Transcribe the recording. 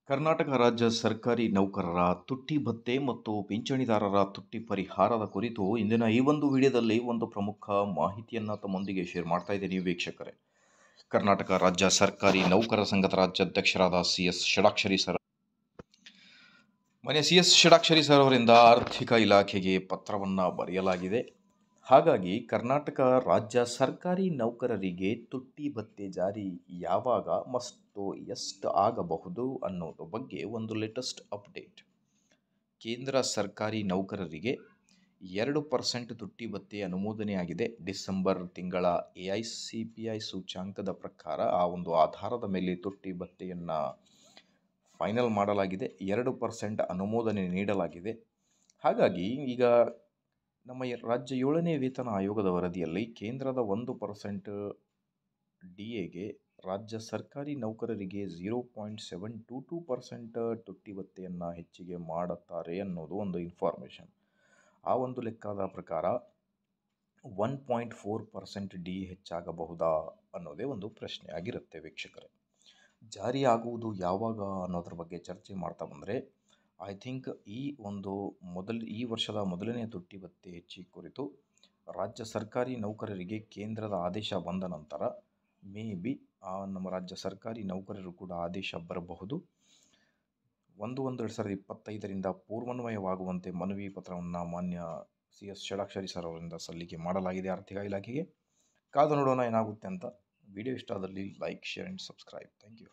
ಕರ್ನಾಟಕ ರಾಜ್ಯ ಸರ್ಕಾರಿ ನೌಕರರ ತುಟ್ಟಿ ಭತ್ಯೆ ಮತ್ತು ಪಿಂಚಣಿದಾರರ ತುಟ್ಟಿ ಪರಿಹಾರದ ಕುರಿತು ಇಂದಿನ ಈ ಒಂದು ವಿಡಿಯೋದಲ್ಲಿ ಒಂದು ಪ್ರಮುಖ ಮಾಹಿತಿಯನ್ನು ತಮ್ಮೊಂದಿಗೆ ಶೇರ್ ಮಾಡ್ತಾ ಇದ್ದೀನಿ ವೀಕ್ಷಕರೇ. ಕರ್ನಾಟಕ ರಾಜ್ಯ ಸರ್ಕಾರಿ ನೌಕರರ ಸಂಘದ ರಾಜ್ಯಾಧ್ಯಕ್ಷರಾದ ಸಿ.ಎಸ್. ಷಡಾಕ್ಷರಿ ಸರ್ ಅವರಿಂದ ಆರ್ಥಿಕ ಇಲಾಖೆಗೆ ಪತ್ರವನ್ನು ಬರೆಯಲಾಗಿದೆ. ಹಾಗಾಗಿ ಕರ್ನಾಟಕ ರಾಜ್ಯ ಸರ್ಕಾರಿ ನೌಕರರಿಗೆ ತುಟ್ಟಿ ಭತ್ಯೆ ಜಾರಿ ಯಾವಾಗ ಮತ್ತು ಎಷ್ಟು ಆಗಬಹುದು ಅನ್ನೋದ್ರ ಬಗ್ಗೆ ಒಂದು ಲೇಟೆಸ್ಟ್ ಅಪ್ಡೇಟ್. ಕೇಂದ್ರ ಸರ್ಕಾರಿ ನೌಕರರಿಗೆ 2% ತುಟ್ಟಿ ಭತ್ಯೆ ಅನುಮೋದನೆಯಾಗಿದೆ. ಡಿಸೆಂಬರ್ ತಿಂಗಳ AICPI ಸೂಚ್ಯಾಂಕದ ಪ್ರಕಾರ ಆ ಒಂದು ಆಧಾರದ ಮೇಲೆ ತುಟ್ಟಿ ಭತ್ಯೆಯನ್ನು ಫೈನಲ್ ಮಾಡಲಾಗಿದೆ. 2% ಅನುಮೋದನೆ ನೀಡಲಾಗಿದೆ. ಹಾಗಾಗಿ ಈಗ ನಮ್ಮ ರಾಜ್ಯ 7ನೇ ವೇತನ ಆಯೋಗದ ವರದಿಯಲ್ಲಿ ಕೇಂದ್ರದ 1% DAಗೆ ರಾಜ್ಯ ಸರ್ಕಾರಿ ನೌಕರರಿಗೆ 0.722% ತುಟ್ಟಿ ಭತ್ಯೆಯನ್ನು ಹೆಚ್ಚಿಗೆ ಮಾಡುತ್ತಾರೆ ಅನ್ನೋದು ಒಂದು ಇನ್ಫಾರ್ಮೇಷನ್. ಆ ಒಂದು ಲೆಕ್ಕದ ಪ್ರಕಾರ 1.4% DA ಹೆಚ್ಚಾಗಬಹುದಾ ಅನ್ನೋದೇ ಒಂದು ಪ್ರಶ್ನೆ ಆಗಿರುತ್ತೆ ವೀಕ್ಷಕರೇ. ಜಾರಿಯಾಗುವುದು ಯಾವಾಗ ಅನ್ನೋದ್ರ ಬಗ್ಗೆ ಚರ್ಚೆ ಮಾಡ್ತಾ ಬಂದರೆ ಐ ಥಿಂಕ್ ಈ ವರ್ಷದ ಮೊದಲನೇ ತುಟ್ಟಿ ಭತ್ಯೆ ಹೆಚ್ಚಿಗೆ ಕುರಿತು ರಾಜ್ಯ ಸರ್ಕಾರಿ ನೌಕರರಿಗೆ ಕೇಂದ್ರದ ಆದೇಶ ಬಂದ ನಂತರ ಮೇ ಬಿ ನಮ್ಮ ರಾಜ್ಯ ಸರ್ಕಾರಿ ನೌಕರರು ಕೂಡ ಆದೇಶ ಬರಬಹುದು. 1/1/2025 ಪೂರ್ವನ್ವಯವಾಗುವಂತೆ ಮನವಿ ಪತ್ರವನ್ನು ಮಾನ್ಯ CS ಷಡಾಕ್ಷರಿ ಸರ್ ಅವರಿಂದ ಸಲ್ಲಿಕೆ ಮಾಡಲಾಗಿದೆ ಆರ್ಥಿಕ ಇಲಾಖೆಗೆ. ಕಾದು ನೋಡೋಣ ಏನಾಗುತ್ತೆ ಅಂತ. ವಿಡಿಯೋ ಇಷ್ಟ ಆದಲ್ಲಿ like, share and subscribe. Thank you.